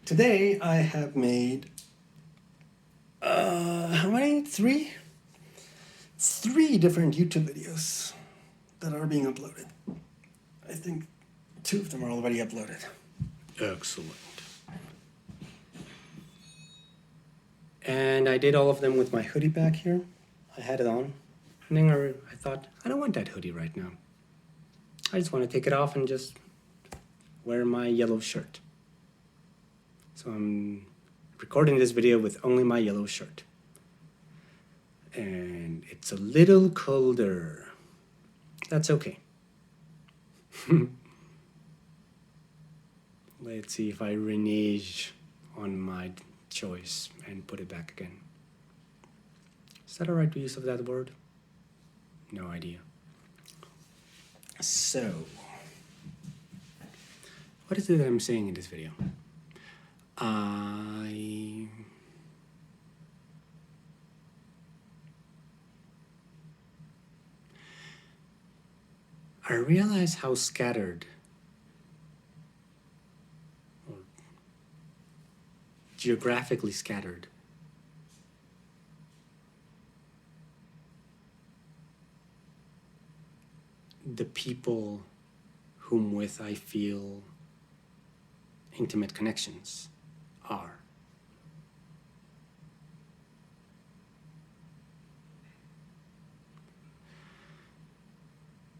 Today I have made, how many? Three different YouTube videos that are being uploaded. I think 2 of them are already uploaded. Excellent. And I did all of them with my hoodie back here. I had it on. And then I thought, I don't want that hoodie right now. I just want to take it off and just wear my yellow shirt. So I'm recording this video with only my yellow shirt. And it's a little colder. That's okay. Let's see if I renege on my choice and put it back again. Is that a right use of that word? No idea. So, what is it that I'm saying in this video? I realize how scattered or geographically scattered the people whom with I feel intimate connections are.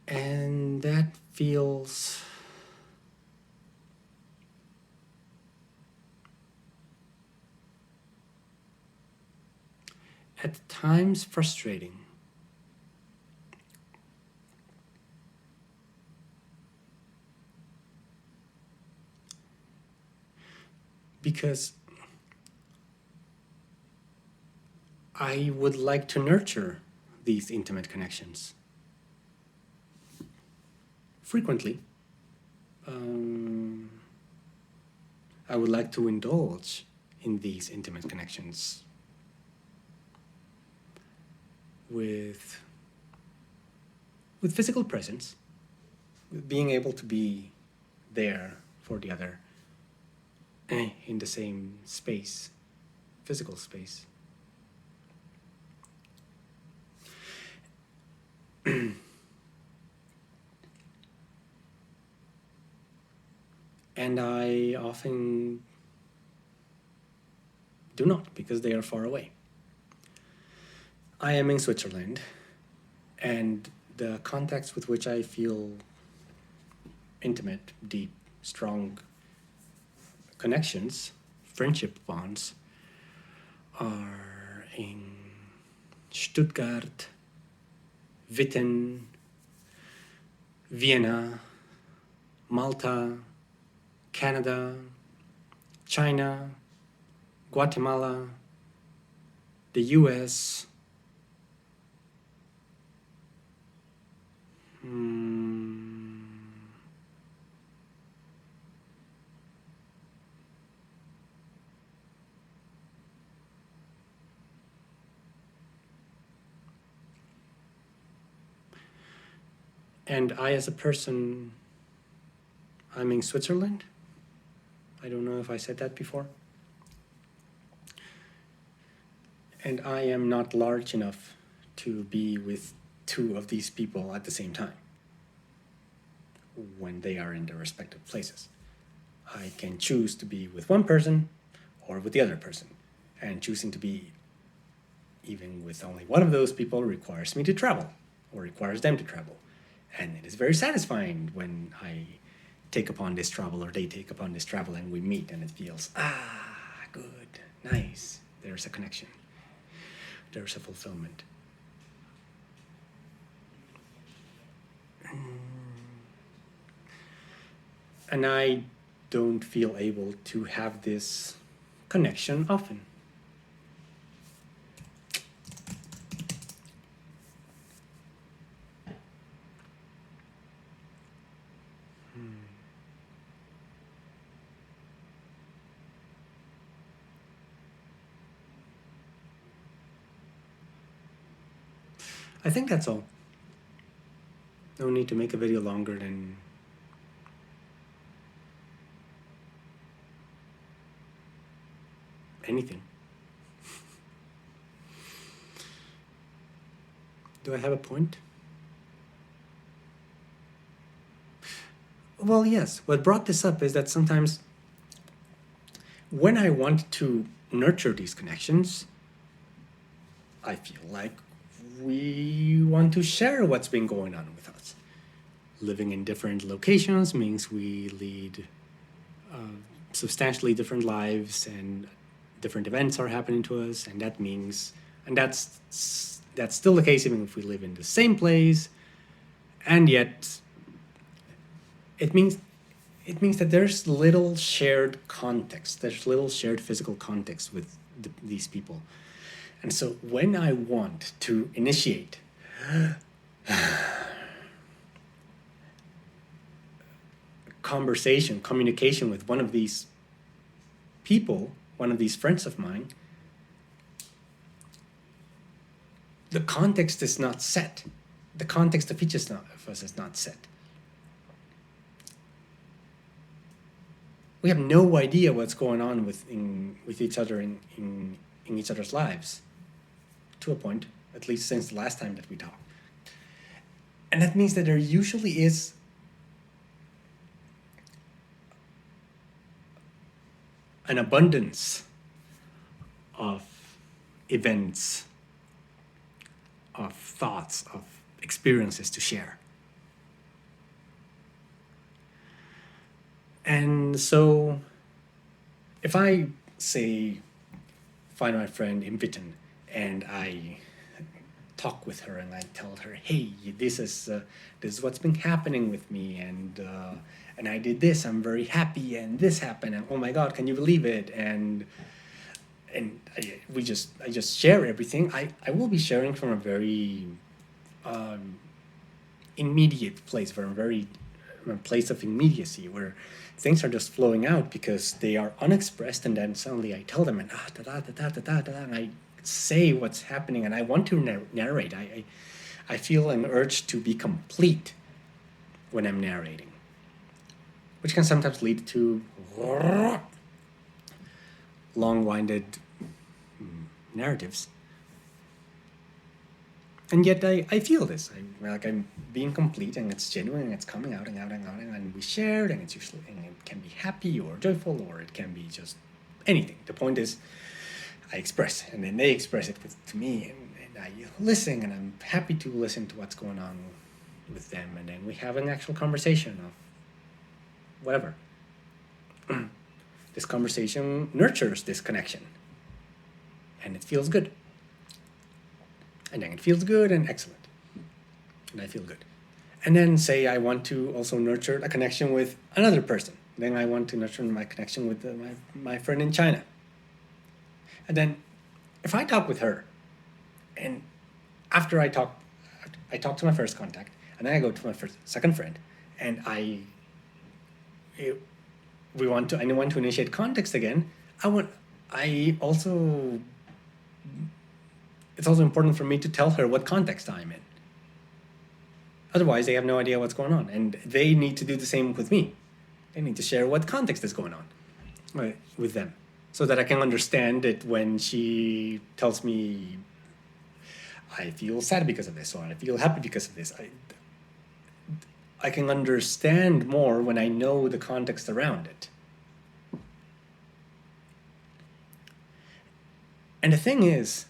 And that feels at times frustrating. Because I would like to nurture these intimate connections. Frequently, I would like to indulge in these intimate connections with physical presence, with being able to be there for the other in the same space, physical space. And I often do not, because they are far away. I am in Switzerland, and the context with which I feel intimate, deep, strong connections, friendship bonds, are in Stuttgart, Witten, Vienna, Malta, Canada, China, Guatemala, the US, and I as a person, I'm in Switzerland. I don't know if I said that before. And I am not large enough to be with 2 of these people at the same time when they are in their respective places. I can choose to be with one person or with the other person, and choosing to be even with only one of those people requires me to travel, or requires them to travel. And it is very satisfying when I take upon this travel, or they take upon this travel, and we meet, and it feels, good, nice, there's a connection, there's a fulfillment. And I don't feel able to have this connection often. I think that's all. No need to make a video longer than anything. Do I have a point? Well, yes. What brought this up is that sometimes when I want to nurture these connections, I feel like we want to share what's been going on with us. Living in different locations means we lead substantially different lives, and different events are happening to us, and that means, and that's still the case even if we live in the same place, and yet it means that there's little shared context, there's little shared physical context with these people. And so when I want to initiate conversation, communication with one of these people, one of these friends of mine, the context is not set. The context of each of us is not set. We have no idea what's going on with each other in each other's lives, to a point, at least since the last time that we talked. And that means that there usually is an abundance of events, of thoughts, of experiences to share. And so if I say, find my friend in Witten, and I talk with her and I tell her, hey, this is what's been happening with me, and I did this, I'm very happy, and this happened, and oh my God, can you believe it? And I just share everything. I will be sharing from a very immediate place, from a place of immediacy, where things are just flowing out because they are unexpressed, and then suddenly I tell them, and and I say what's happening, and I want to narrate. I feel an urge to be complete when I'm narrating, which can sometimes lead to long-winded narratives. And yet I feel this. I'm being complete, and it's genuine, and it's coming out and out and out, and we shared, and it can be happy or joyful, or it can be just anything. The point is, I express, and then they express it to me, and I listen, and I'm happy to listen to what's going on with them, and then we have an actual conversation of whatever. This conversation nurtures this connection, and it feels good. And then it feels good and excellent, and I feel good. And then say I want to also nurture a connection with another person. Then I want to nurture my connection with my friend in China. And then if I talk with her, and after I talk to my first contact, and then I go to my second friend, and I want to initiate context again. It's also important for me to tell her what context I'm in. Otherwise, they have no idea what's going on, and they need to do the same with me. They need to share what context is going on with them, so that I can understand it when she tells me, I feel sad because of this, or I feel happy because of this. I can understand more when I know the context around it. And the thing is,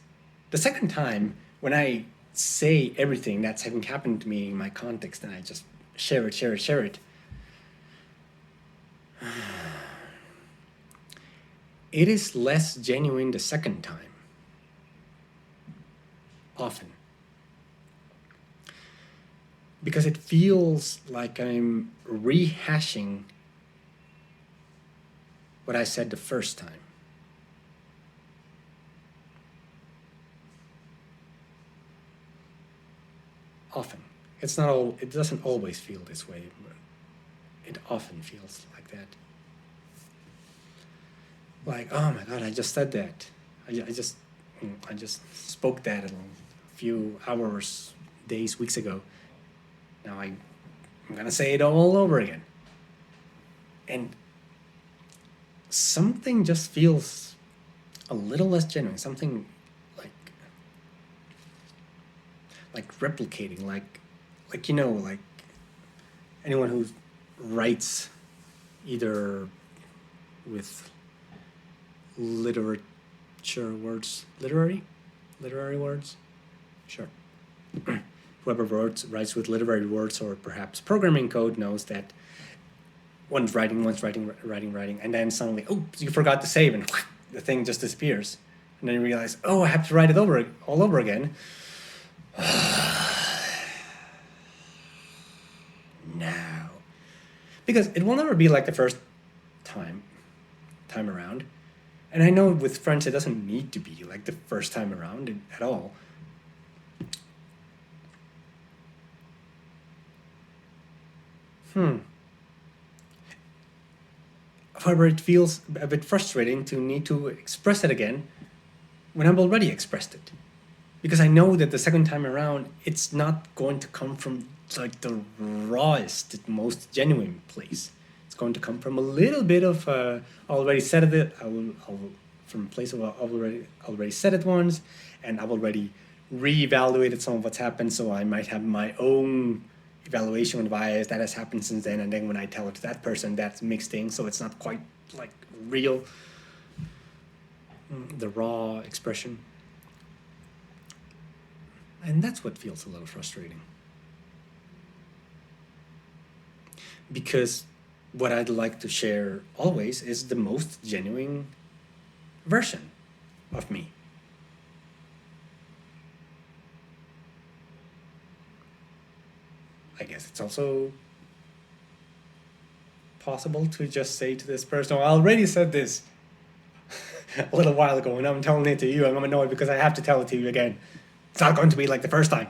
the second time when I say everything that's having happened to me in my context, and I just share it, it is less genuine the second time, often. Because it feels like I'm rehashing what I said the first time. Often. It doesn't always feel this way, but it often feels like that. Like, oh my God, I just said that. I just spoke that a few hours, days, weeks ago. Now I'm gonna say it all over again. And something just feels a little less genuine, something like replicating, like like anyone who writes either with literature words, literary words, sure. Whoever writes with literary words or perhaps programming code knows that one's writing, and then suddenly, oh, you forgot to save, and the thing just disappears, and then you realize, oh, I have to write it all over again. Now, because it will never be like the first time around, and I know with French it doesn't need to be like the first time around at all. However, it feels a bit frustrating to need to express it again when I've already expressed it. Because I know that the second time around, it's not going to come from like the rawest, most genuine place. It's going to come from a little bit of already said it. I will from a place of I've already said it once, and I've already reevaluated some of what's happened. So I might have my own evaluation and bias that has happened since then, and then when I tell it to that person, that's mixed in, so it's not quite like real, the raw expression. And that's what feels a little frustrating. Because what I'd like to share always is the most genuine version of me. I guess it's also possible to just say to this person, I already said this a little while ago, and I'm telling it to you. I'm annoyed because I have to tell it to you again. It's not going to be like the first time.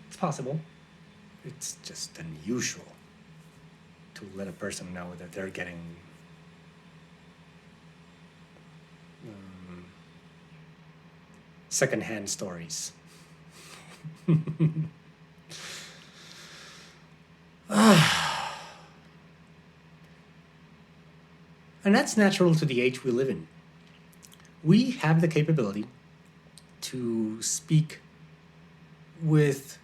It's possible. It's just unusual to let a person know that they're getting secondhand stories. And that's natural to the age we live in. We have the capability to speak with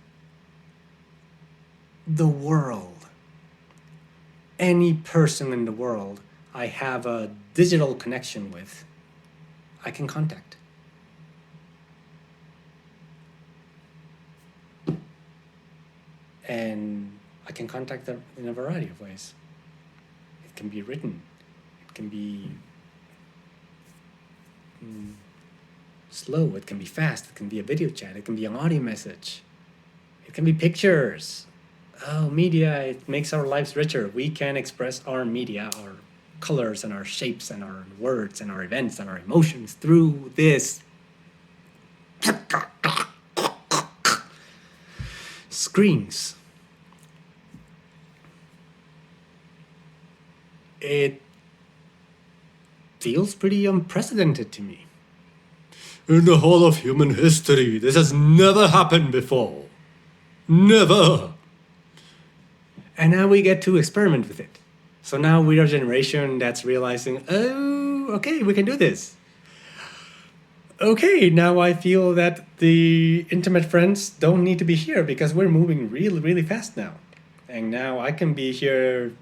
the world. Any person in the world I have a digital connection with, I can contact. And I can contact them in a variety of ways. It can be written. It can be slow. It can be fast. It can be a video chat. It can be an audio message. It can be pictures. Oh, media, it makes our lives richer. We can express our media, our colors and our shapes and our words and our events and our emotions through this screens. It feels pretty unprecedented to me. In the whole of human history, this has never happened before. Never. And now we get to experiment with it. So now we're a generation that's realizing, oh, okay, we can do this. Okay, now I feel that the intimate friends don't need to be here because we're moving really, really fast now. And now I can be here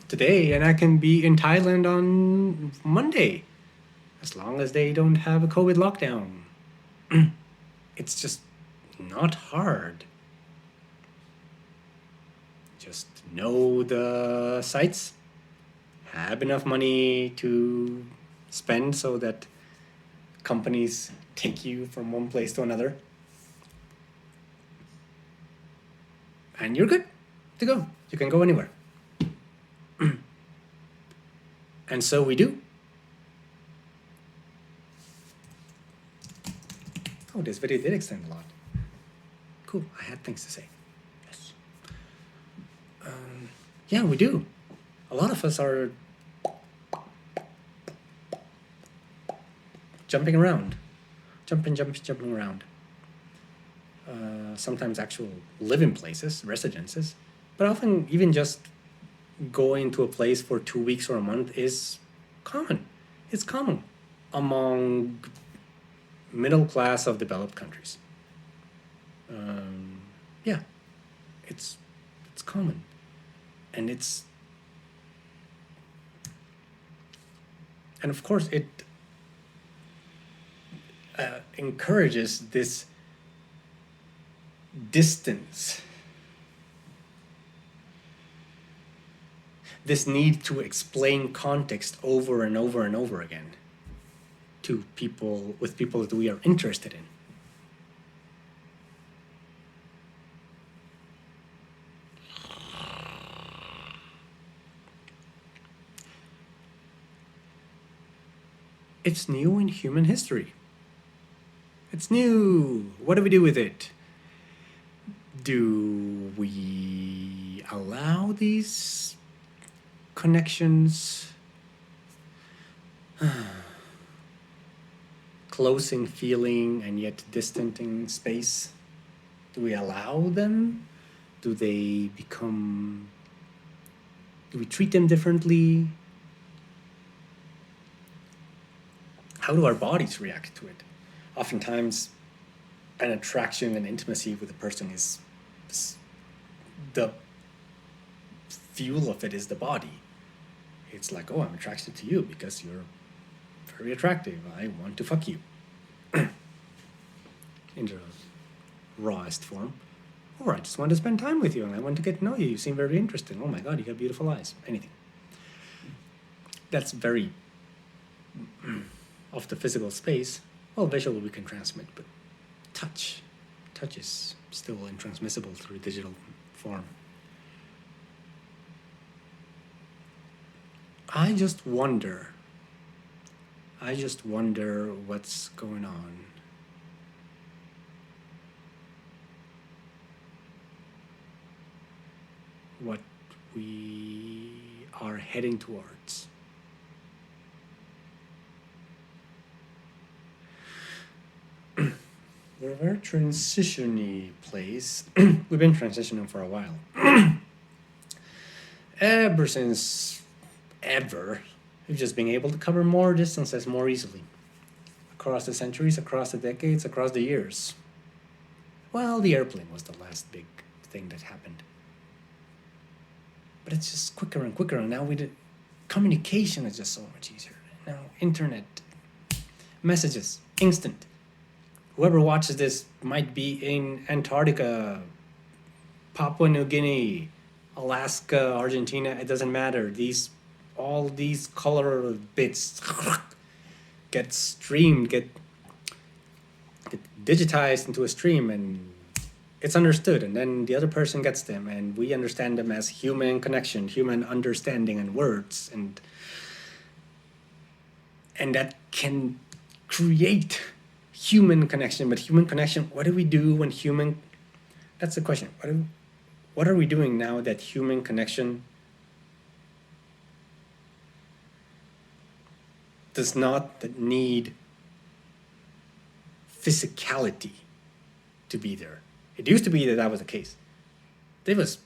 today and I can be in Thailand on Monday, as long as they don't have a COVID lockdown. It's just not hard. Just know the sites, have enough money to spend so that companies take you from one place to another, and you're good to go. You can go anywhere. And so we do. Oh, this video did extend a lot. Cool, I had things to say. Yes. Yeah, we do. A lot of us are jumping around. Jumping around. Sometimes actual living places, residences. But often, even just going to a place for 2 weeks or a month is common. It's common among middle class of developed countries. Yeah, it's common, and of course it encourages this distance, this need to explain context over and over and over again to people, with people that we are interested in. It's new in human history. It's new. What do we do with it? Do we allow these connections, close in feeling and yet distant in space? Do we allow them? Do we treat them differently? How do our bodies react to it? Oftentimes, an attraction and intimacy with a person is the fuel of it is the body. It's like, oh, I'm attracted to you because you're very attractive. I want to fuck you. In the rawest form. Or I just want to spend time with you and I want to get to know you. You seem very interesting. Oh my God, you have beautiful eyes. Anything. That's very of the physical space. Well, visual we can transmit, but touch is still intransmissible through digital form. I just wonder what's going on. What we are heading towards. We're a very transition-y place. We've been transitioning for a while. Ever since ever, we've just been able to cover more distances more easily. Across the centuries, across the decades, across the years. Well, the airplane was the last big thing that happened. But it's just quicker and quicker, and now communication is just so much easier. Now, internet, messages, instant. Whoever watches this might be in Antarctica, Papua New Guinea, Alaska, Argentina, it doesn't matter. All these color bits get streamed, get digitized into a stream, and it's understood, and then the other person gets them, and we understand them as human connection, human understanding and words, and that can create human connection. But human connection, what do we do when human... That's the question. What are we doing now that human connection does not need physicality to be there? It used to be that was the case. It was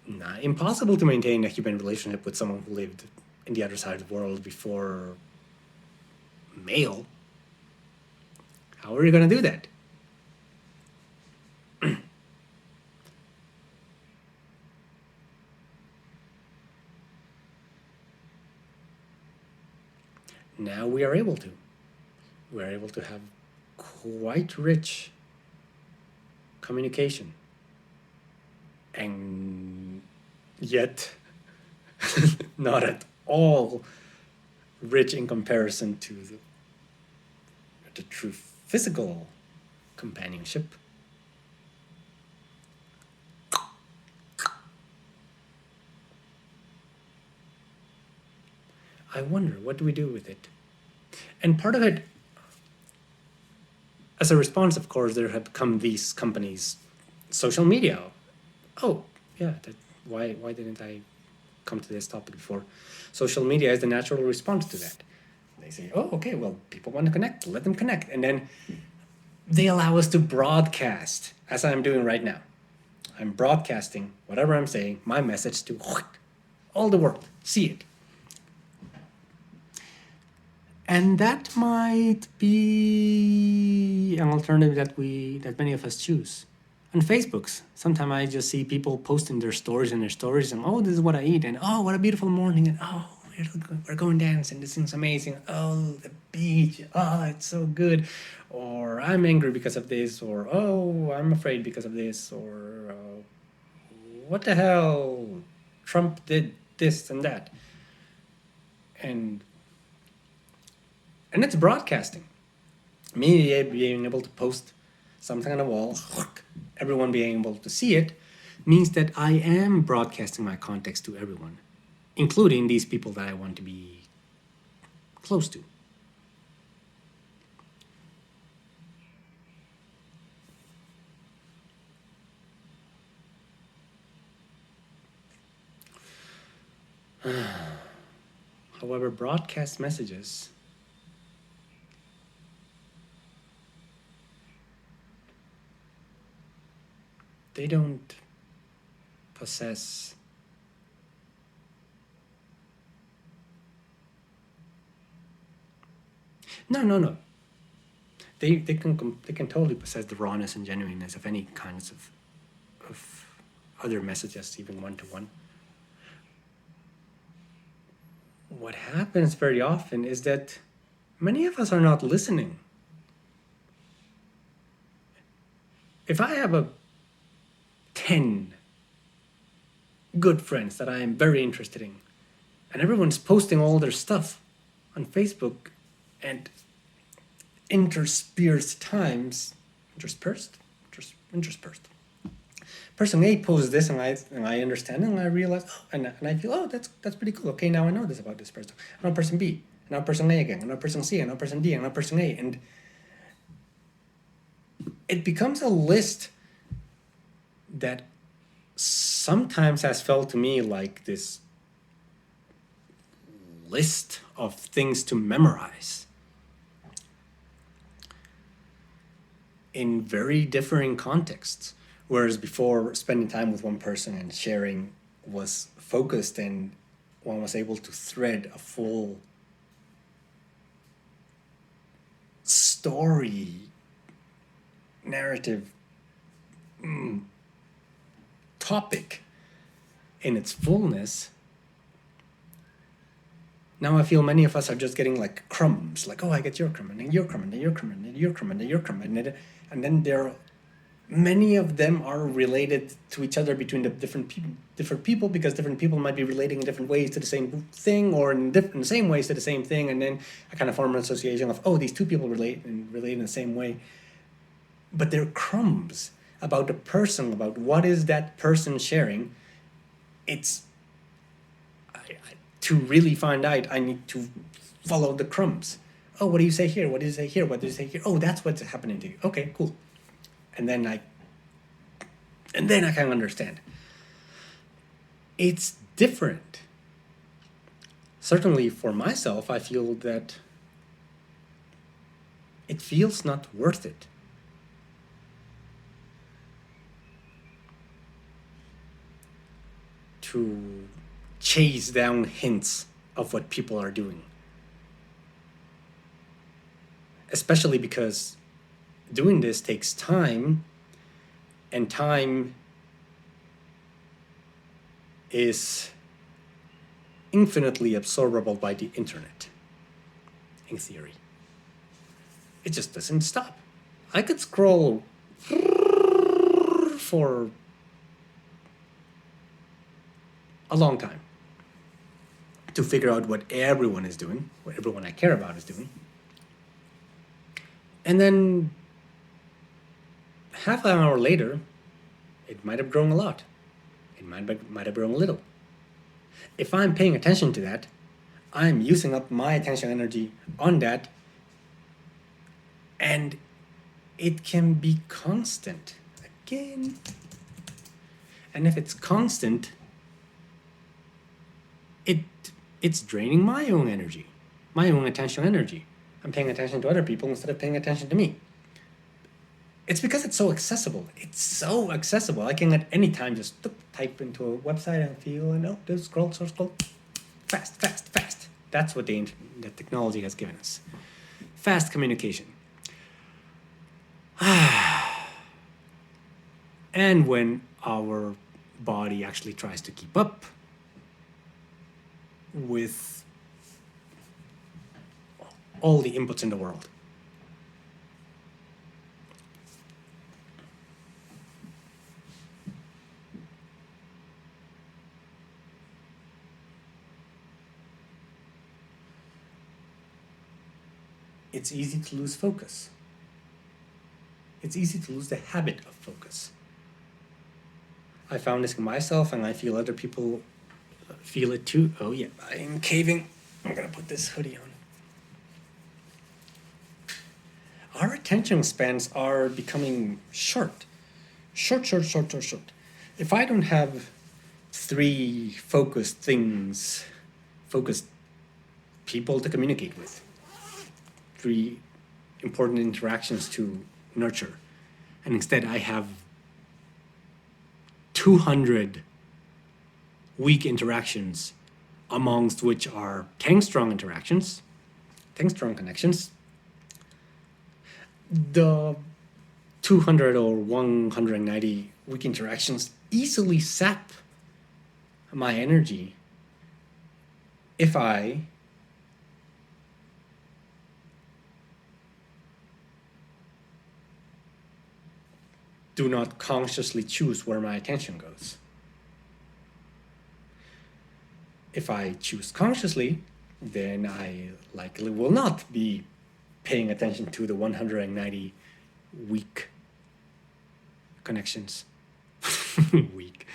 not impossible to maintain a human relationship with someone who lived in the other side of the world before mail. How are you going to do that? Now we are able to. We're able to have quite rich communication. And yet, not at all rich in comparison to the true physical companionship. I wonder, what do we do with it? And part of it, as a response, of course, there have come these companies, social media. Oh, yeah, why didn't I come to this topic before? Social media is the natural response to that. They say, oh, okay, well, people want to connect, let them connect. And then they allow us to broadcast, as I'm doing right now. I'm broadcasting whatever I'm saying, my message to all the world. See it. And that might be an alternative that many of us choose. On Facebooks, sometimes I just see people posting their stories and oh, this is what I eat, and oh, what a beautiful morning, and oh, we're going dancing, this thing's amazing, oh, the beach, oh, it's so good, or I'm angry because of this, or oh, I'm afraid because of this, or what the hell, Trump did this and that. And it's broadcasting. Me being able to post something on the wall, everyone being able to see it, means that I am broadcasting my context to everyone, including these people that I want to be close to. However, broadcast messages they don't possess no. They can totally possess the rawness and genuineness of any kinds of other messages, even one-to-one. What happens very often is that many of us are not listening. If I have 10 good friends that I am very interested in, and everyone's posting all their stuff on Facebook, and interspersed, person A posts this, and I understand, and I realize, oh, and I feel, oh, that's pretty cool. Okay, now I know this about this person. I know person B, I know person A again, I know person C, I know person D, I know person A, and it becomes a list that sometimes has felt to me like this list of things to memorize in very differing contexts. Whereas before, spending time with one person and sharing was focused, and one was able to thread a full story, narrative, topic in its fullness. Now I feel many of us are just getting like crumbs, like, oh, I get your crumb, and then your crumb, and then your crumb, and then your crumb, and then your crumb, and then many of them are related to each other between the different people, because different people might be relating in different ways to the same thing, or in the same ways to the same thing, and then I kind of form an association of, oh, these two people relate in the same way. But they're crumbs about the person, about what is that person sharing. It's to really find out, I need to follow the crumbs. Oh, what do you say here? What do you say here? What do you say here? Oh, that's what's happening to you. Okay, cool. And then I can understand. It's different. Certainly for myself, I feel that it feels not worth it. To chase down hints of what people are doing. Especially because doing this takes time, and time is infinitely absorbable by the internet, in theory. It just doesn't stop. I could scroll for a long time to figure out what everyone is doing, what everyone I care about is doing. And then half an hour later, it might have grown a lot. It might have grown a little. If I'm paying attention to that, I'm using up my attention energy on that, and it can be constant. Again. And if it's constant, it's draining my own energy, my own attention energy. I'm paying attention to other people instead of paying attention to me. It's because it's so accessible. It's so accessible. I can at any time just type into a website and feel, and oh, just scroll, fast, fast, fast. That's what the technology has given us. Fast communication. And when our body actually tries to keep up with all the inputs in the world. It's easy to lose focus. It's easy to lose the habit of focus. I found this in myself, and I feel other people feel it too. Oh yeah, I'm caving. I'm gonna put this hoodie on. Our attention spans are becoming short. Short. If I don't have 3 focused people to communicate with, 3 important interactions to nurture, and instead I have 200 weak interactions, amongst which are 10 strong interactions, 10 strong connections, the 200 or 190 weak interactions easily sap my energy if I do not consciously choose where my attention goes. If I choose consciously, then I likely will not be paying attention to the 190 weak connections. Weak.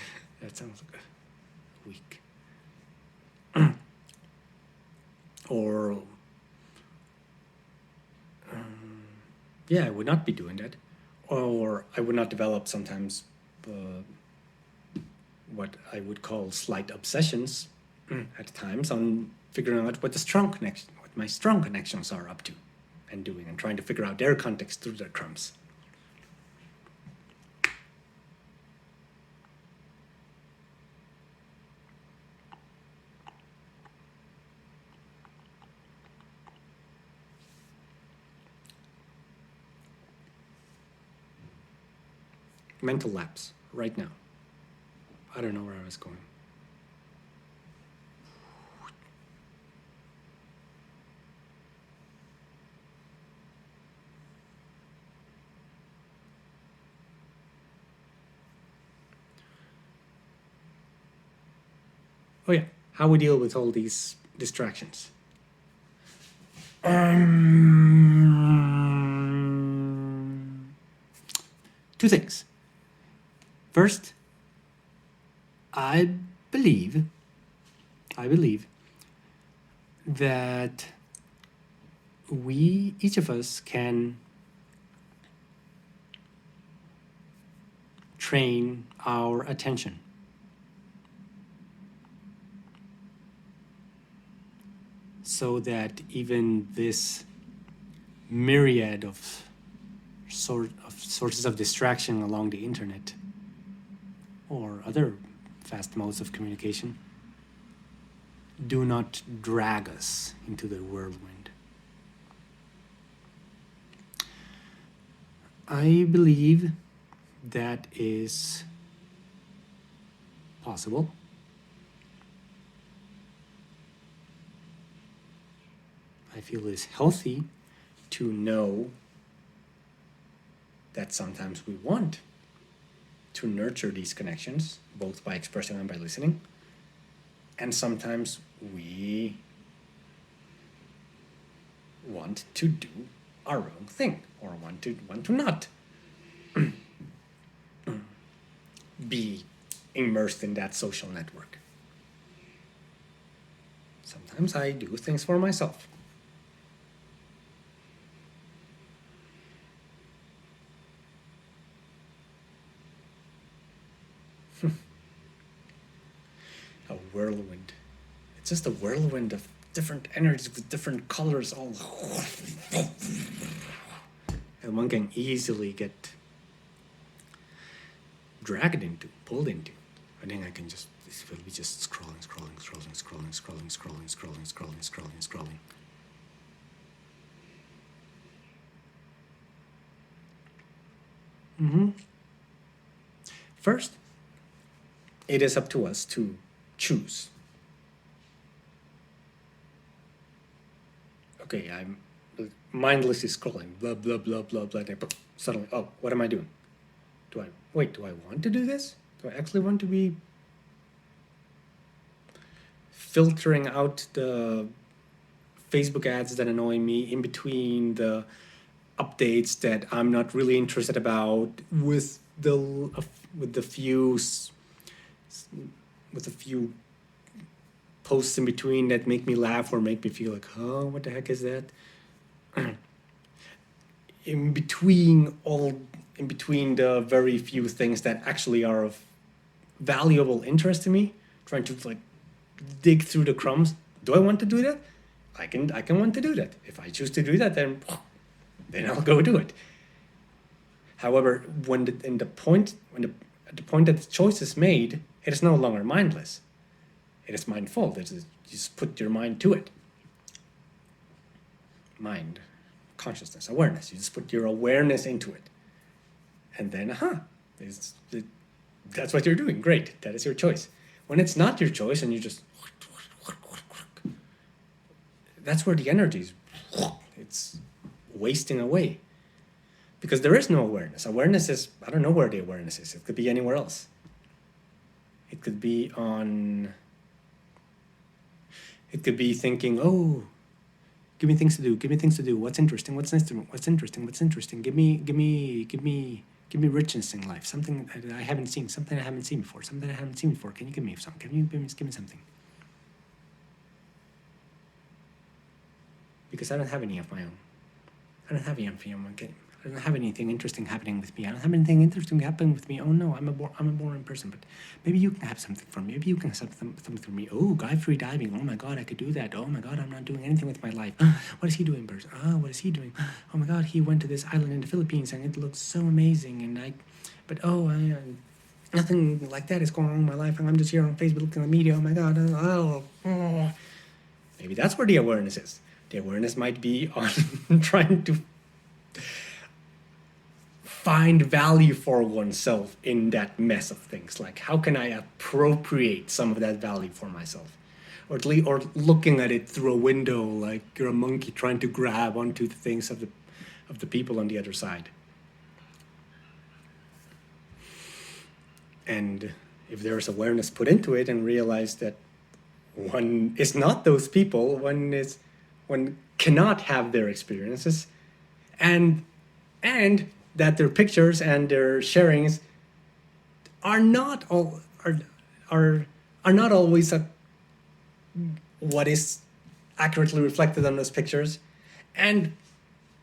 That sounds good. Weak. Or, yeah, I would not be doing that. Or I would not develop sometimes what I would call slight obsessions at times on figuring out what my strong connections are up to and doing, and trying to figure out their context through their crumbs. Mental lapse right now. I don't know where I was going. Oh yeah, how we deal with all these distractions. 2 things. First, I believe that each of us can train our attention. So that even this myriad of sources of distraction along the internet or other fast modes of communication do not drag us into the whirlwind. I believe that is possible. I feel it is healthy to know that sometimes we want to nurture these connections, both by expressing and by listening, and sometimes we want to do our own thing, or want to not be immersed in that social network. Sometimes I do things for myself. A whirlwind. It's just a whirlwind of different energies with different colors all. And one can easily get dragged into, pulled into. And then I can just, this will be just scrolling, scrolling, scrolling, scrolling, scrolling, scrolling, scrolling, scrolling, scrolling, scrolling. First, it is up to us to choose. Okay, I'm mindlessly scrolling, blah, blah, blah, blah, blah. Suddenly, oh, what am I doing? Do I want to do this? Do I actually want to be filtering out the Facebook ads that annoy me in between the updates that I'm not really interested about with the few posts in between that make me laugh or make me feel like, oh, what the heck is that? in between the very few things that actually are of valuable interest to me, trying to like dig through the crumbs. Do I want to do that? I can want to do that. If I choose to do that, then I'll go do it. However, at the point that the choice is made, it is no longer mindless. It is mindful. You just put your mind to it. Mind, consciousness, awareness. You just put your awareness into it. And then, that's what you're doing. Great. That is your choice. When it's not your choice and you just... That's where the energy is. It's wasting away. Because there is no awareness. Awareness is, I don't know where the awareness is. It could be anywhere else. It could be thinking, oh, give me things to do. Give me things to do. What's interesting? What's interesting? Give me richness in life. Something that I haven't seen. Something I haven't seen before. Can you give me something? Give me something? Because I don't have any of my own. I don't have any of my own. I don't have anything interesting happening with me. I don't have anything interesting happening with me. Oh no, I'm a boring person. But maybe you can have something for me. Maybe you can have something for me. Oh, guy free diving. Oh my God, I could do that. Oh my God, I'm not doing anything with my life. What is he doing, person? What is he doing? Oh my God, he went to this island in the Philippines and it looks so amazing. Nothing like that is going on in my life. And I'm just here on Facebook looking at the media. Oh my God. Maybe that's where the awareness is. The awareness might be on trying to find value for oneself in that mess of things. Like, how can I appropriate some of that value for myself? Or looking at it through a window like you're a monkey trying to grab onto the things of the people on the other side. And if there's awareness put into it and realize that one is not those people, one cannot have their experiences, and that their pictures and their sharings are not always what is accurately reflected on those pictures, and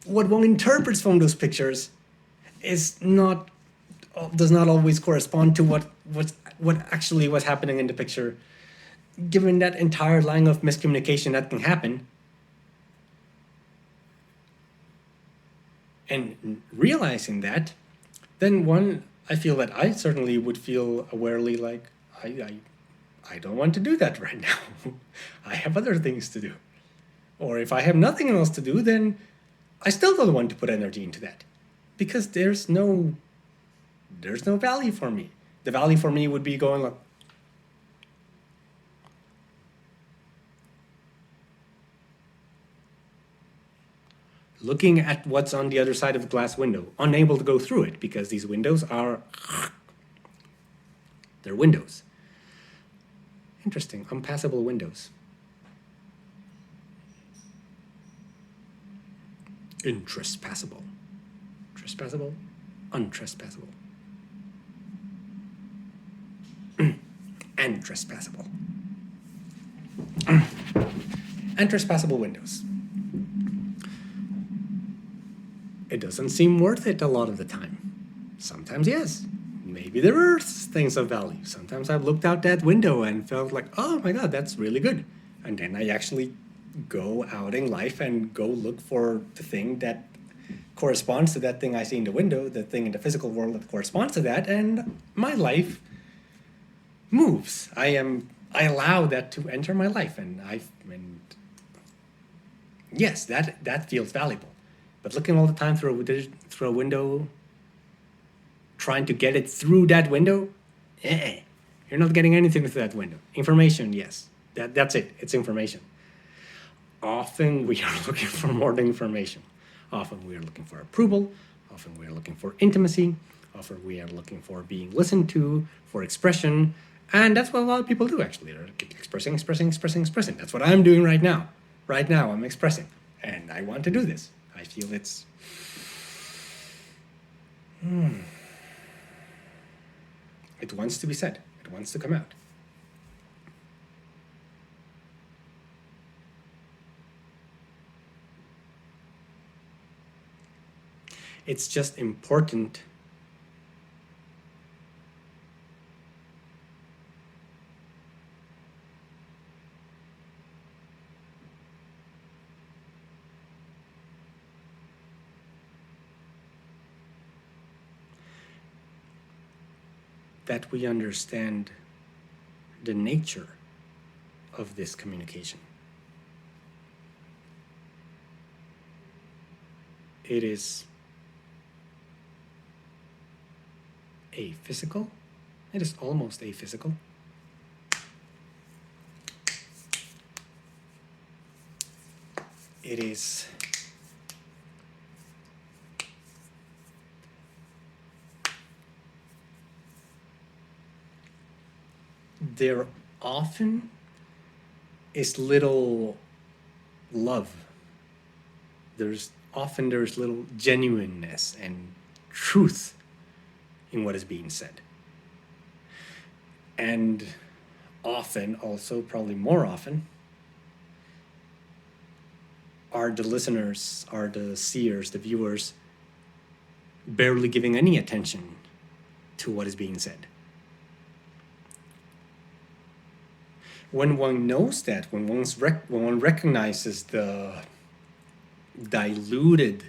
what one interprets from those pictures does not always correspond to what actually was happening in the picture. Given that entire line of miscommunication that can happen, and realizing that, then I feel that I certainly would feel awarely like, I don't want to do that right now. I have other things to do. Or if I have nothing else to do, then I still don't want to put energy into that. Because there's no value for me. The value for me would be going like, looking at what's on the other side of the glass window, unable to go through it because these windows they're windows. Interesting, unpassable windows. Intrespassable. Trespassable, untrespassable. And trespassable. And trespassable windows. It doesn't seem worth it a lot of the time. Sometimes yes. Maybe there are things of value. Sometimes I've looked out that window and felt like, oh my God, that's really good. And then I actually go out in life and go look for the thing that corresponds to that thing I see in the window, the thing in the physical world that corresponds to that, and my life moves. I allow that to enter my life, and yes, that feels valuable. But looking all the time through a window, trying to get it through that window, you're not getting anything through that window. Information, yes, that's it. It's information. Often we are looking for more than information. Often we are looking for approval. Often we are looking for intimacy. Often we are looking for being listened to, for expression. And that's what a lot of people do, actually. They're expressing. That's what I'm doing right now. Right now, I'm expressing. And I want to do this. I feel it's... It wants to be said. It wants to come out. It's just important that we understand the nature of this communication. It is aphysical. It is almost aphysical. It is there often is little love. There's little genuineness and truth in what is being said. And often, also probably more often, are the listeners, are the seers, the viewers, barely giving any attention to what is being said. When one knows that, when one recognizes the diluted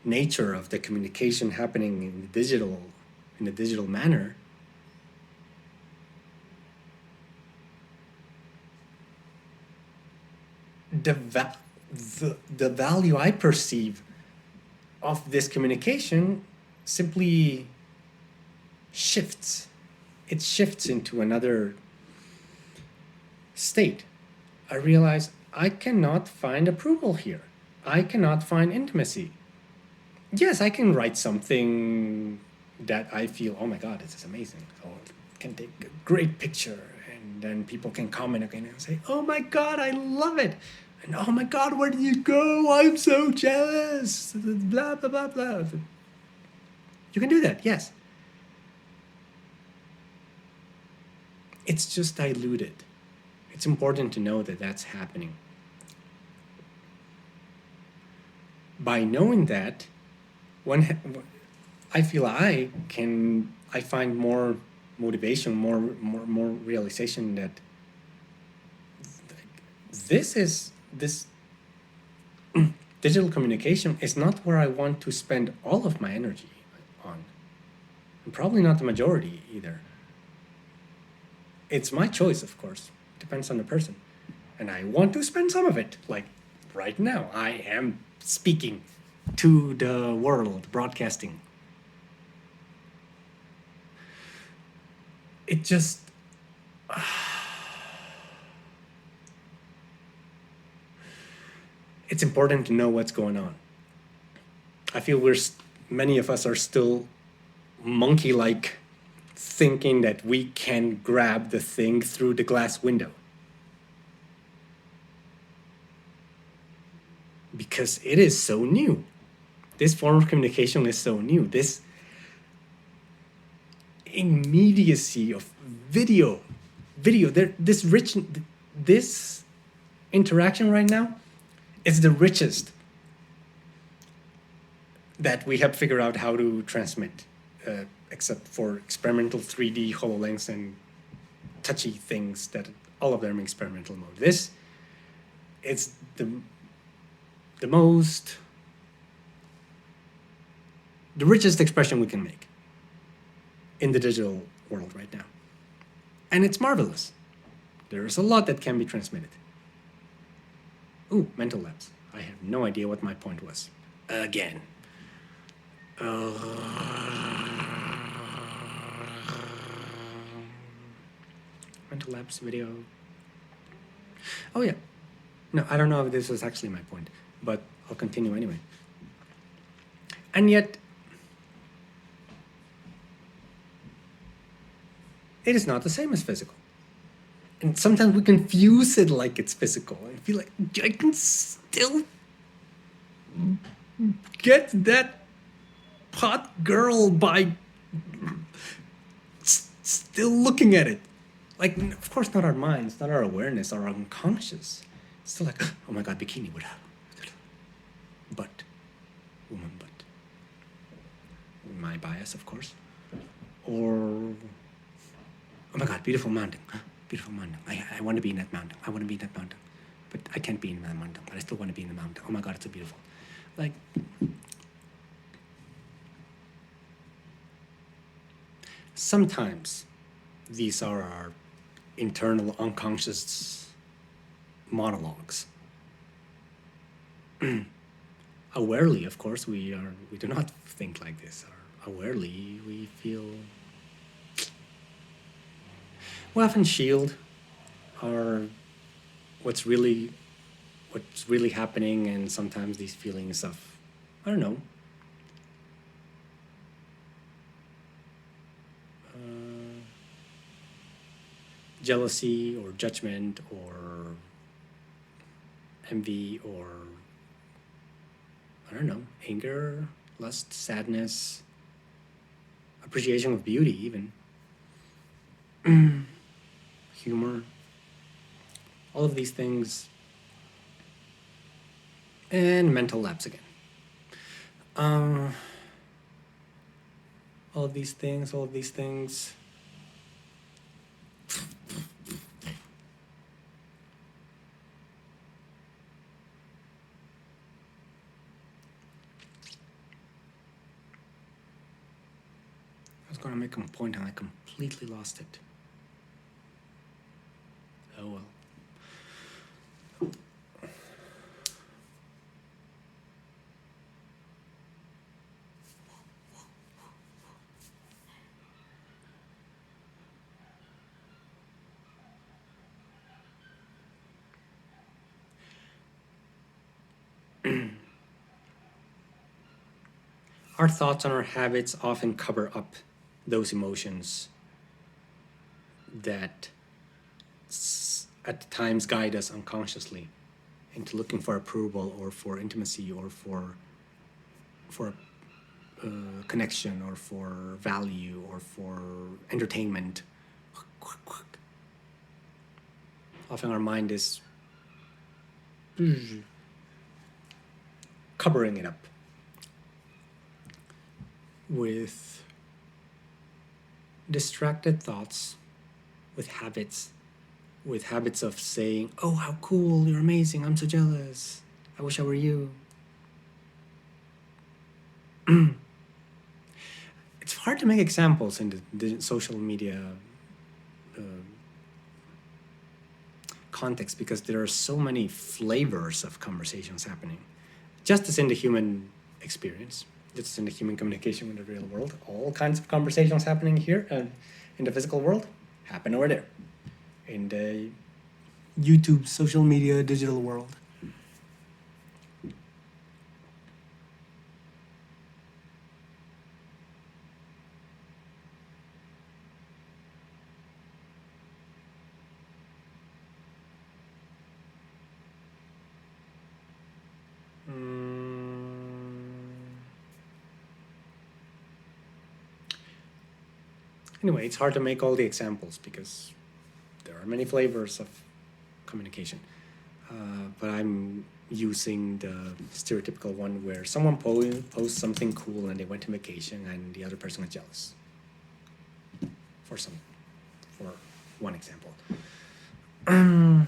nature of the communication happening in the digital manner, the value I perceive of this communication simply shifts. It shifts into another state. I realize I cannot find approval here. I cannot find intimacy. Yes, I can write something that I feel, oh my God, this is amazing. Or can take a great picture, and then people can comment again and say, oh my God, I love it. And oh my God, where did you go? I'm so jealous. Blah, blah, blah, blah. You can do that, yes. It's just diluted. It's important to know that that's happening. By knowing that, I feel I find more motivation, more realization that this digital communication is not where I want to spend all of my energy on, and probably not the majority either. It's my choice, of course. Depends on the person, and I want to spend some of it. Like right now, I am speaking to the world, broadcasting. It just it's important to know what's going on. I feel many of us are still monkey-like, thinking that we can grab the thing through the glass window. Because it is so new. This form of communication is so new. This immediacy of video, this interaction right now is the richest that we have figured out how to transmit, except for experimental 3D HoloLens and touchy things that all of them are experimental mode. This is the most the richest expression we can make in the digital world right now. And it's marvelous. There's a lot that can be transmitted. Ooh, mental labs. I have no idea what my point was. Again. Mental labs video. Oh yeah. No, I don't know if this was actually my point, but I'll continue anyway. And yet, it is not the same as physical. And sometimes we confuse it like it's physical and feel like I can still get that hot girl by still looking at it. Like, of course, not our minds, not our awareness, our unconscious. It's still like, oh my God, bikini with butt, woman butt. My bias, of course. Or, oh my God, beautiful mountain. Beautiful mountain. I want to be in that mountain. I want to be in that mountain. But I can't be in that mountain. But I still want to be in the mountain. Oh my God, it's so beautiful. Like, sometimes these are our internal unconscious monologues. Awarely, of course, we do not think like this. Awarely, we feel we often shield our what's really happening, and sometimes these feelings of, I don't know, jealousy or judgment or envy or, I don't know, anger, lust, sadness, appreciation of beauty even, humor, all of these things, and mental lapse again. All of these things. I was going to make a point and I completely lost it. Oh well. Our thoughts and our habits often cover up those emotions that at times guide us unconsciously into looking for approval or for intimacy or for connection or for value or for entertainment. Often our mind is covering it up with distracted thoughts, with habits of saying, oh, how cool, you're amazing, I'm so jealous, I wish I were you. It's hard to make examples in the social media context because there are so many flavors of conversations happening. Just as in the human experience, just as in the human communication in the real world, all kinds of conversations happening here and in the physical world happen over there. In the YouTube, social media, digital world. Anyway, it's hard to make all the examples because there are many flavors of communication. But I'm using the stereotypical one where someone posts something cool and they went on vacation and the other person is jealous. For one example. Do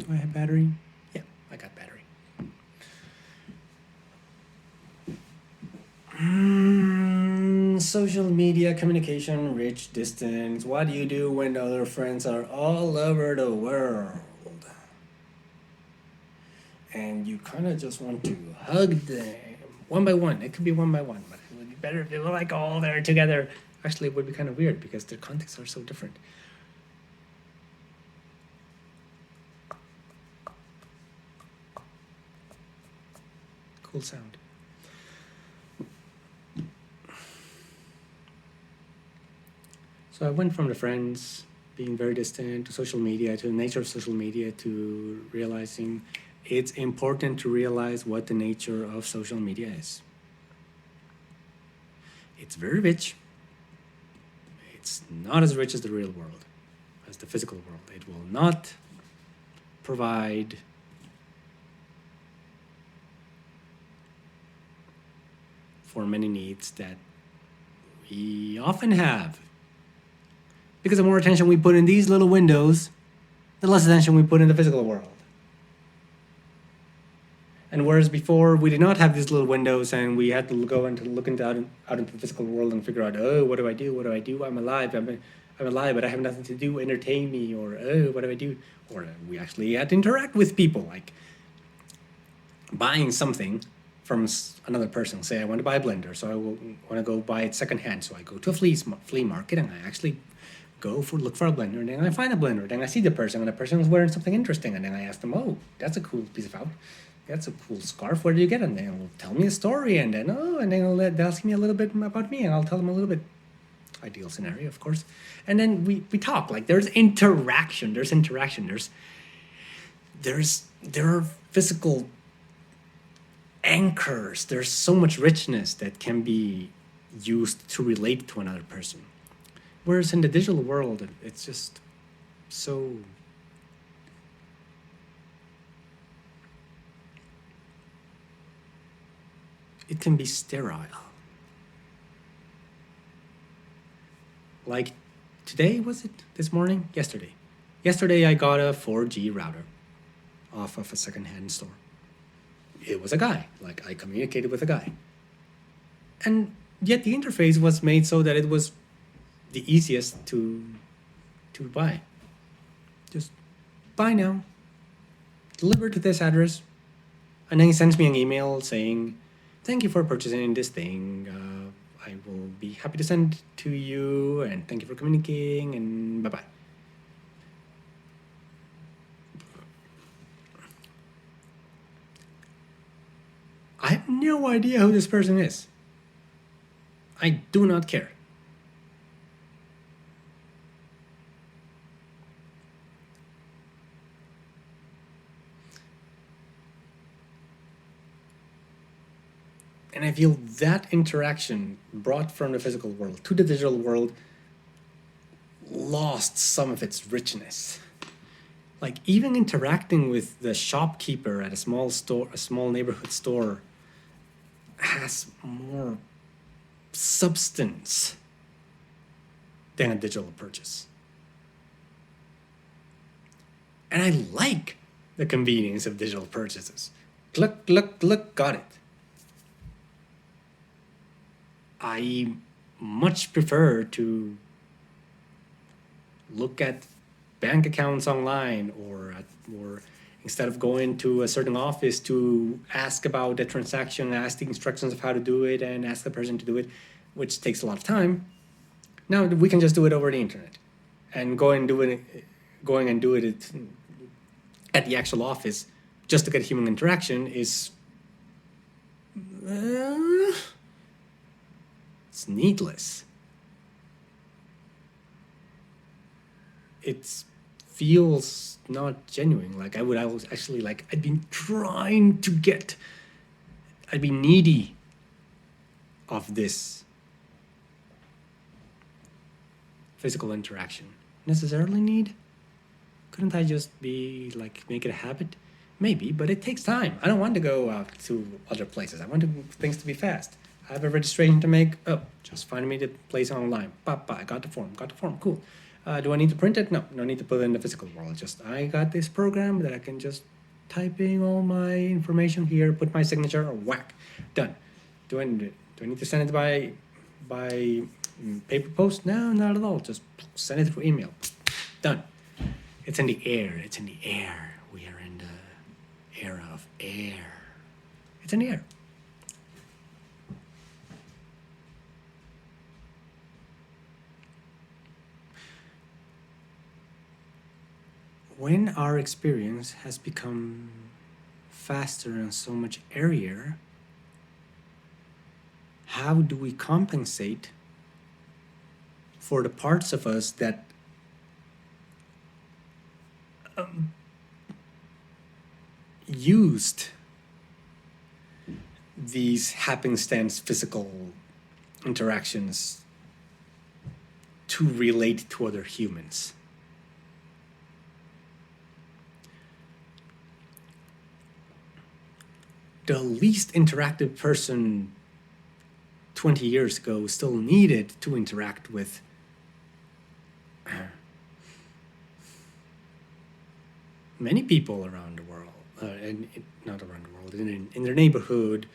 I have battery? Yeah, I got battery. social media communication reach distance. What do you do when other friends are all over the world? And you kind of just want to hug them one by one. It could be one by one, but it would be better if they were like all there together. Actually, it would be kind of weird because their contexts are so different. Cool sound. So I went from the friends being very distant to social media, to the nature of social media, to realizing it's important to realize what the nature of social media is. It's very rich. It's not as rich as the real world, as the physical world. It will not provide for many needs that we often have. Because the more attention we put in these little windows, the less attention we put in the physical world. And whereas before we did not have these little windows and we had to go and look into out into the physical world and figure out, oh, what do I do? What do I do? I'm alive. I'm alive, but I have nothing to do. Entertain me, or oh, what do I do? Or we actually had to interact with people, like buying something from another person. Say I want to buy a blender, so I want to go buy it secondhand. So I go to a flea market and I actually look for a blender, and then I find a blender. Then I see the person, and the person is wearing something interesting, and then I ask them, oh, that's a cool piece of art. That's a cool scarf. Where did you get it? And they'll tell me a story, and then they'll ask me a little bit about me, and I'll tell them a little bit. Ideal scenario, of course. And then we talk. Like there's interaction. There are physical anchors. There's so much richness that can be used to relate to another person. Whereas in the digital world, it's just so it can be sterile. Like today, was it? This morning? Yesterday. Yesterday I got a 4G router off of a secondhand store. It was a guy. Like I communicated with a guy. And yet the interface was made so that it was the easiest to buy. Just buy now. Deliver to this address. And then he sends me an email saying, thank you for purchasing this thing. I will be happy to send it to you, and thank you for communicating, and bye-bye. I have no idea who this person is. I do not care. And I feel that interaction brought from the physical world to the digital world lost some of its richness. Like even interacting with the shopkeeper at a small neighborhood store has more substance than a digital purchase. And I like the convenience of digital purchases. Click, click, click, got it. I much prefer to look at bank accounts online, or instead of going to a certain office to ask about the transaction, ask the instructions of how to do it, and ask the person to do it, which takes a lot of time. Now we can just do it over the internet, and going and do it at the actual office just to get human interaction is it's needless. It feels not genuine. Like I was actually like, I'd been trying to get, I'd be needy of this physical interaction. Necessarily need? Couldn't I just be like, make it a habit? Maybe, but it takes time. I don't want to go out to other places. I want things to be fast. I have a registration to make. Oh, just find me the place online. I got the form, cool. Do I need to print it? No need to put it in the physical world. Just, I got this program that I can just type in all my information here, put my signature, or whack, done. Do I need to send it by by paper post? No, not at all. Just send it through email. Done. It's in the air. It's in the air. We are in the era of air. It's in the air. When our experience has become faster and so much airier, how do we compensate for the parts of us that used these happenstance physical interactions to relate to other humans? The least interactive person 20 years ago still needed to interact with many people around the world, and not around the world, in their neighborhood,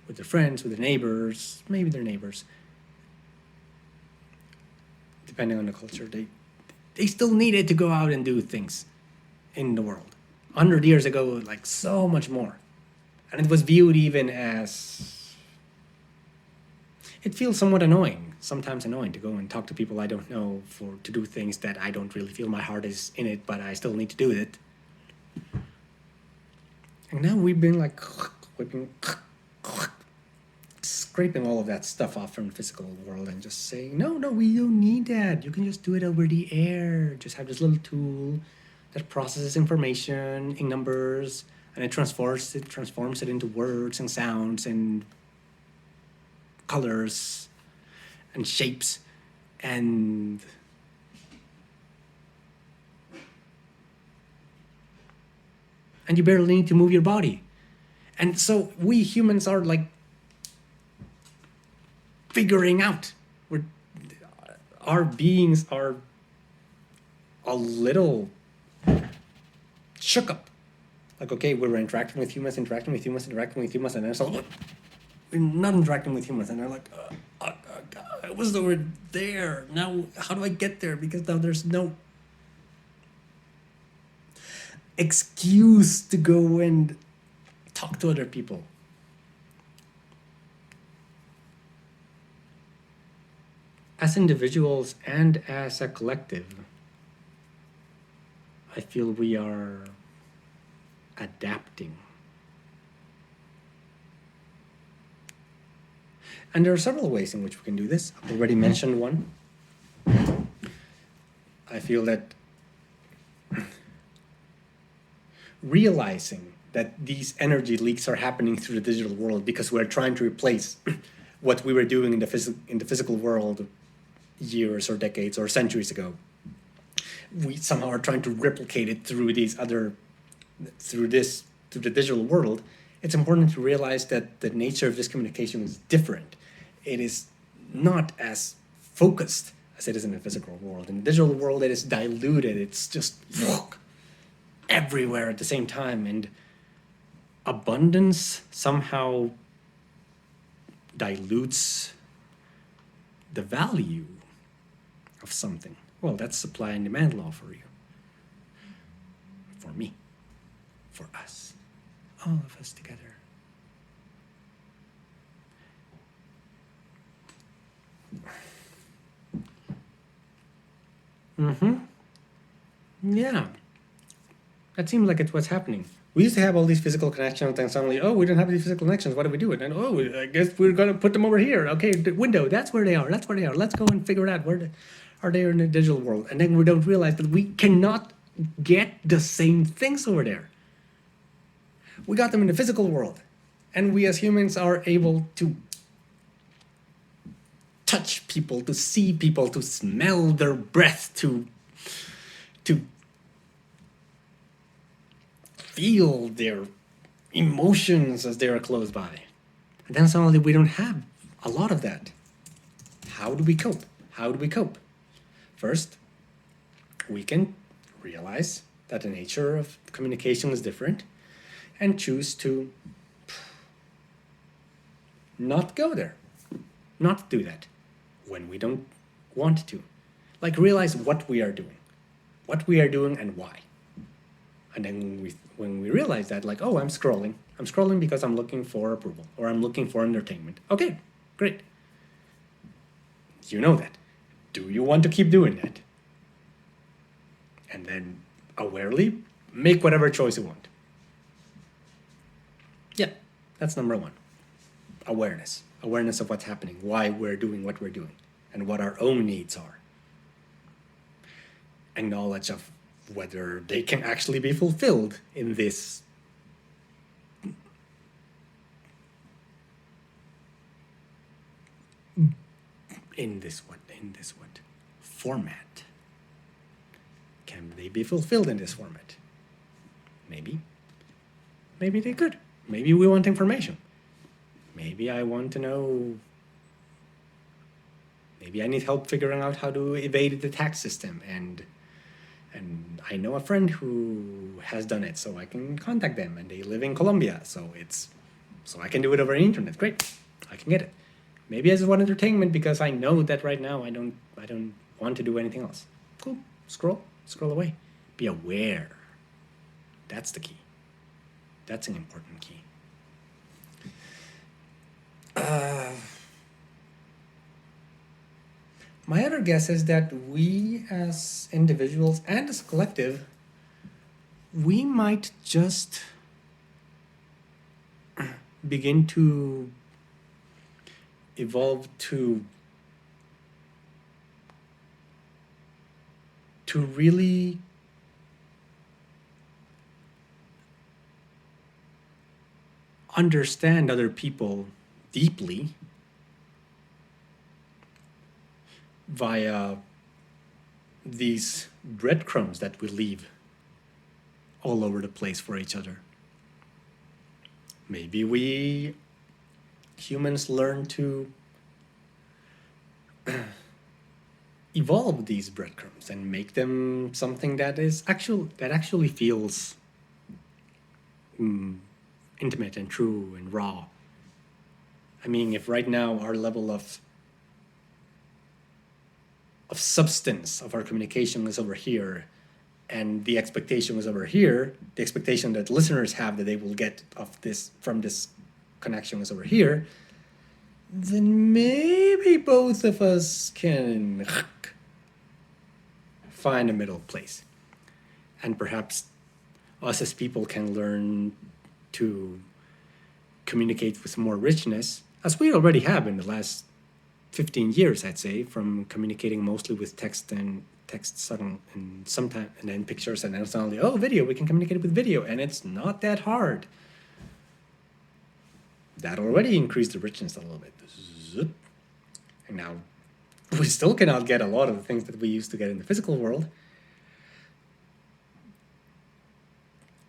with their friends, with their neighbors, maybe their neighbors. Depending on the culture, they still needed to go out and do things in the world. 100 years ago, like so much more. And it was viewed even as, it feels somewhat annoying, sometimes annoying to go and talk to people I don't know to do things that I don't really feel my heart is in it, but I still need to do it. And now we've been like scraping all of that stuff off from the physical world and just saying, no, we don't need that. You can just do it over the air. Just have this little tool that processes information in numbers, and it transforms it into words and sounds and colors and shapes, and you barely need to move your body. And so we humans are like figuring out. Our beings are a little shook up. Like, okay, we're interacting with humans, and then it's all, we're not interacting with humans, and they're like, I was over there. Now, how do I get there? Because now there's no excuse to go and talk to other people. As individuals and as a collective, I feel we are adapting. And there are several ways in which we can do this. I've already mentioned one. I feel that realizing that these energy leaks are happening through the digital world because we're trying to replace what we were doing in the physical world years or decades or centuries ago. We somehow are trying to replicate it through the digital world. It's important to realize that the nature of this communication is different. It is not as focused as it is in the physical world. In the digital world, it is diluted. It's just everywhere at the same time, and abundance somehow dilutes the value of something. Well, that's supply and demand law for you, for me, for us, all of us together. Yeah. That seems like it's what's happening. We used to have all these physical connections, and suddenly, we don't have these physical connections. What do we do? And I guess we're going to put them over here. Okay, the window, that's where they are. Let's go and figure it out. Where are they in the digital world? And then we don't realize that we cannot get the same things over there. We got them in the physical world. And we as humans are able to touch people, to see people, to smell their breath, to feel their emotions as they are close by. And then suddenly we don't have a lot of that. How do we cope? First, we can realize that the nature of communication is different and choose to not go there, not do that. when we don't want to. Like realize what we are doing and why. And then when we realize that, like, oh, I'm scrolling because I'm looking for approval or I'm looking for entertainment. Okay, great. You know that. Do you want to keep doing that? And then awarely make whatever choice you want. Yeah, that's number one. Awareness. Awareness of what's happening, why we're doing what we're doing, and what our own needs are. And knowledge of whether they can actually be fulfilled in this format. Can they be fulfilled in this format? Maybe they could. Maybe we want information. Maybe I want to know. Maybe I need help figuring out how to evade the tax system, and I know a friend who has done it, so I can contact them, and they live in Colombia, so I can do it over the internet. Great, I can get it. Maybe I just want entertainment because I know that right now I don't want to do anything else. Cool. Scroll away. Be aware. That's the key. That's an important key. My other guess is that we as individuals and as a collective, we might just begin to evolve to really understand other people deeply via these breadcrumbs that we leave all over the place for each other. Maybe we humans learn to evolve these breadcrumbs and make them something that actually feels intimate and true and raw. I mean, if right now our level of substance of our communication is over here, and the expectation is over here, the expectation that listeners have that they will get of this from this connection is over here, then maybe both of us can find a middle place. And perhaps us as people can learn to communicate with more richness, as we already have in the last 15 years, I'd say, from communicating mostly with text and sometimes and then pictures, and then suddenly, oh, video, we can communicate with video, and it's not that hard. That already increased the richness a little bit. And now we still cannot get a lot of the things that we used to get in the physical world.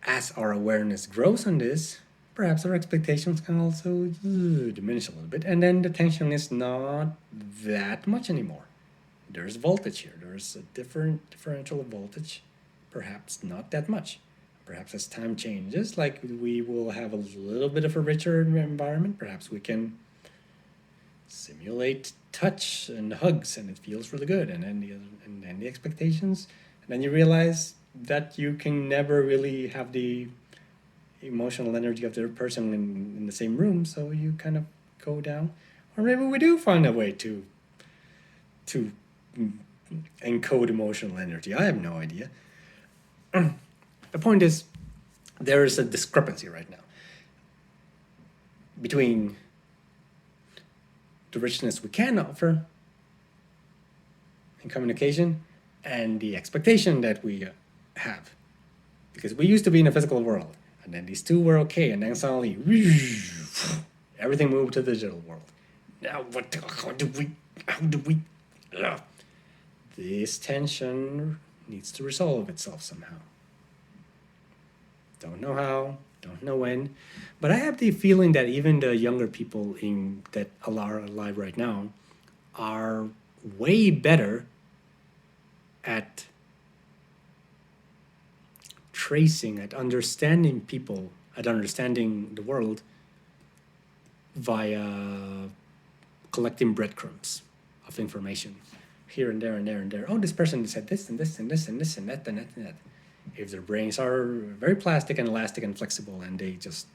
As our awareness grows on this, perhaps our expectations can also diminish a little bit, and then the tension is not that much anymore. There's voltage here. There's a differential of voltage, perhaps not that much. Perhaps as time changes, like we will have a little bit of a richer environment. Perhaps we can simulate touch and hugs, and it feels really good. And then the expectations, and then you realize that you can never really have the emotional energy of the other person in the same room, so you kind of go down. Or maybe we do find a way to encode emotional energy. I have no idea. The point is, there is a discrepancy right now between the richness we can offer in communication and the expectation that we have. Because we used to be in a physical world, and then these two were okay, and then suddenly everything moved to the digital world. Now how do we this tension needs to resolve itself somehow. Don't know how, don't know when, but I have the feeling that even the younger people that are alive right now are way better at tracing, at understanding people, at understanding the world via collecting breadcrumbs of information here and there and there and there. Oh, this person said this and this and this and this and that and that and that. If their brains are very plastic and elastic and flexible, and they just,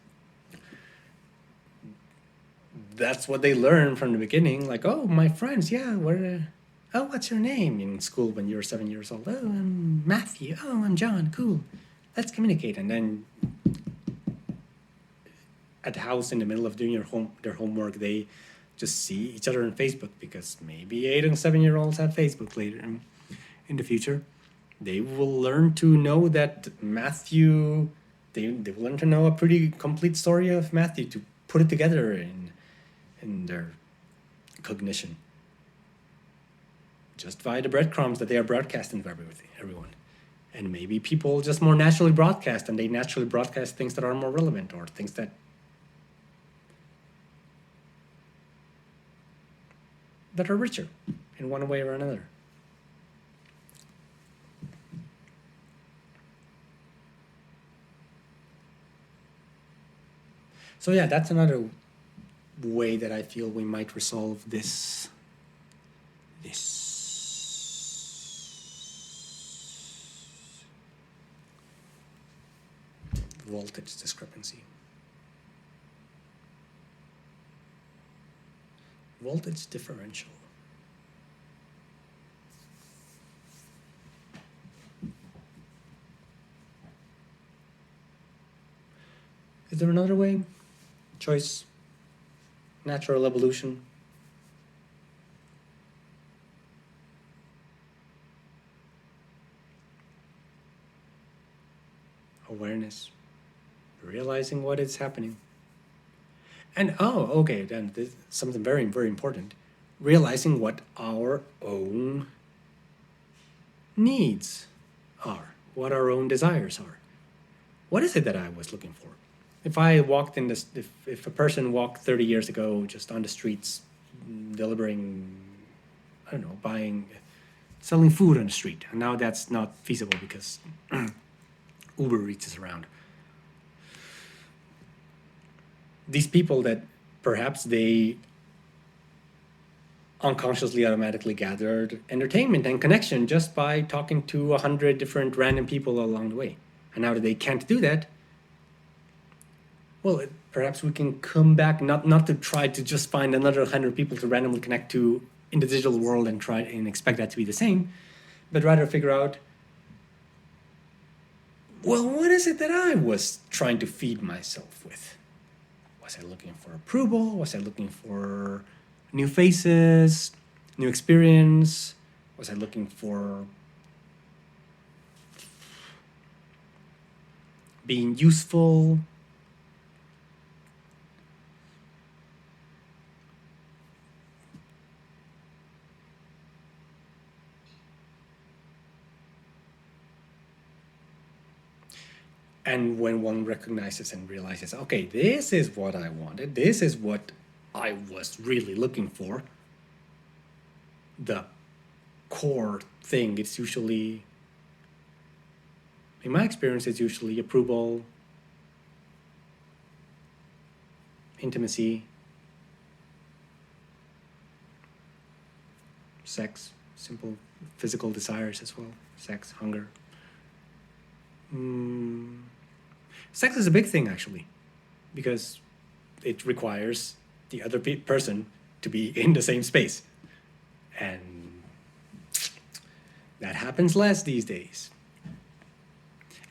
that's what they learn from the beginning. Like, oh, my friends, yeah, oh, what's your name in school when you were 7 years old? Oh, I'm Matthew. Oh, I'm John. Cool. Let's communicate. And then at the house in the middle of doing their homework, they just see each other on Facebook, because maybe 8 and 7-year-olds have Facebook later in the future. They will learn to know that Matthew, they will learn to know a pretty complete story of Matthew to put it together in their cognition, just via the breadcrumbs that they are broadcasting to everyone. And maybe people just more naturally broadcast, and they naturally broadcast things that are more relevant, or things that are richer in one way or another. So yeah, that's another way that I feel we might resolve this voltage discrepancy. Voltage differential. Is there another way? Choice, natural evolution. Awareness, realizing what is happening. And okay, then this, something very, very important. Realizing what our own needs are, what our own desires are. What is it that I was looking for? If I walked in this, if a person walked 30 years ago just on the streets, delivering, I don't know, selling food on the street, and now that's not feasible because Uber Eats is around. These people that perhaps they unconsciously automatically gathered entertainment and connection just by talking to 100 different random people along the way. And now that they can't do that, well, perhaps we can come back, not to try to just find another 100 people to randomly connect to in the digital world and try and expect that to be the same, but rather figure out, well, what is it that I was trying to feed myself with? Was I looking for approval? Was I looking for new faces, new experience? Was I looking for being useful? And when one recognizes and realizes, okay, this is what I wanted, this is what I was really looking for, the core thing, it's usually, in my experience, it's usually approval, intimacy, sex, simple physical desires as well, sex, hunger. Sex is a big thing, actually, because it requires the other person to be in the same space. And that happens less these days.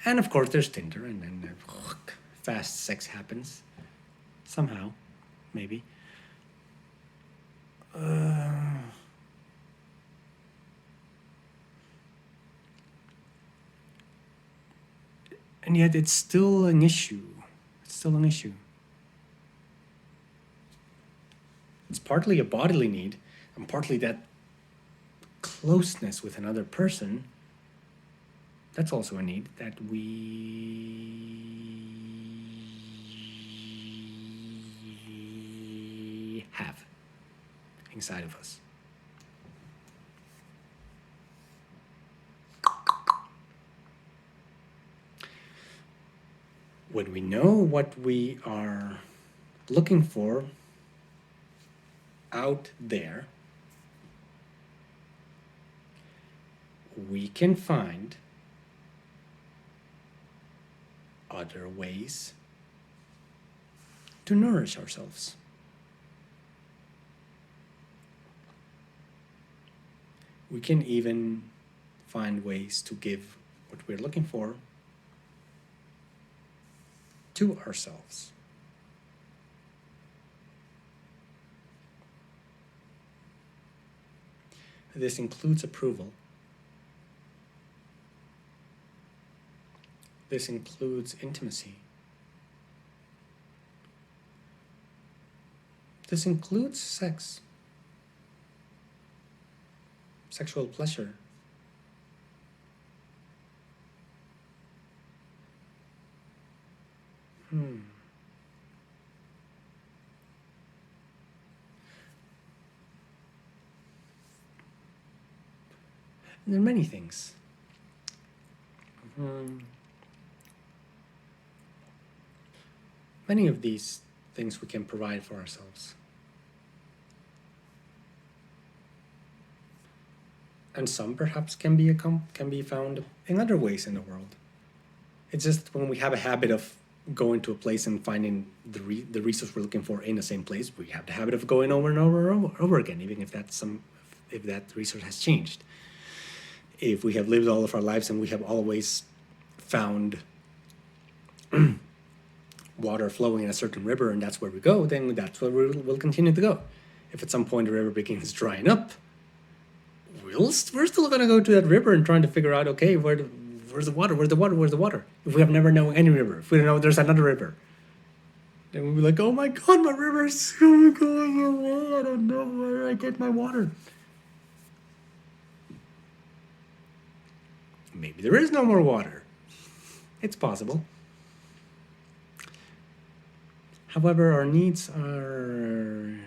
And of course, there's Tinder, and then fast sex happens. Somehow, maybe. And yet it's still an issue. It's still an issue. It's partly a bodily need, and partly that closeness with another person. That's also a need that we have inside of us. When we know what we are looking for out there, we can find other ways to nourish ourselves. We can even find ways to give what we're looking for to ourselves. This includes approval. This includes intimacy. This includes sex, sexual pleasure. There are many things. Many of these things we can provide for ourselves. And some perhaps can be found in other ways in the world. It's just when we have a habit of going to a place and finding the resource we're looking for in the same place, we have the habit of going over and over again, even if that resource has changed. If we have lived all of our lives and we have always found water flowing in a certain river and that's where we go, then that's where we'll continue to go. If at some point the river begins drying up, we're still going to go to that river and trying to figure out, okay, where's the water? Where's the water? Where's the water? If we have never known any river, if we don't know there's another river, then we'll be like, oh my God, my river is so going away. I don't know where I get my water. Maybe there is no more water. It's possible. However, our needs are...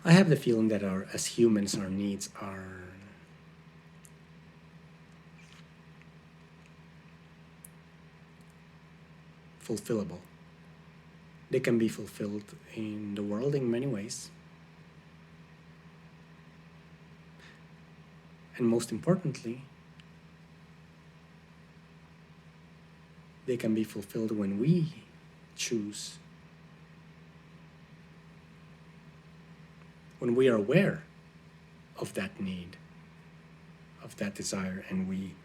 I have the feeling that as humans, our needs are fulfillable. They can be fulfilled in the world in many ways. And most importantly, they can be fulfilled when we choose, when we are aware of that need, of that desire, and we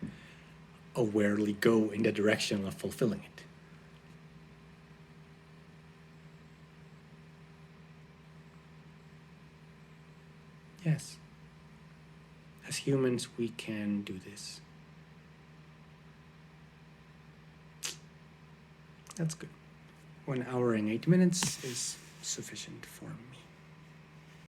awarely go in the direction of fulfilling it. Yes. As humans, we can do this. That's good. 1 hour and 8 minutes is sufficient for me.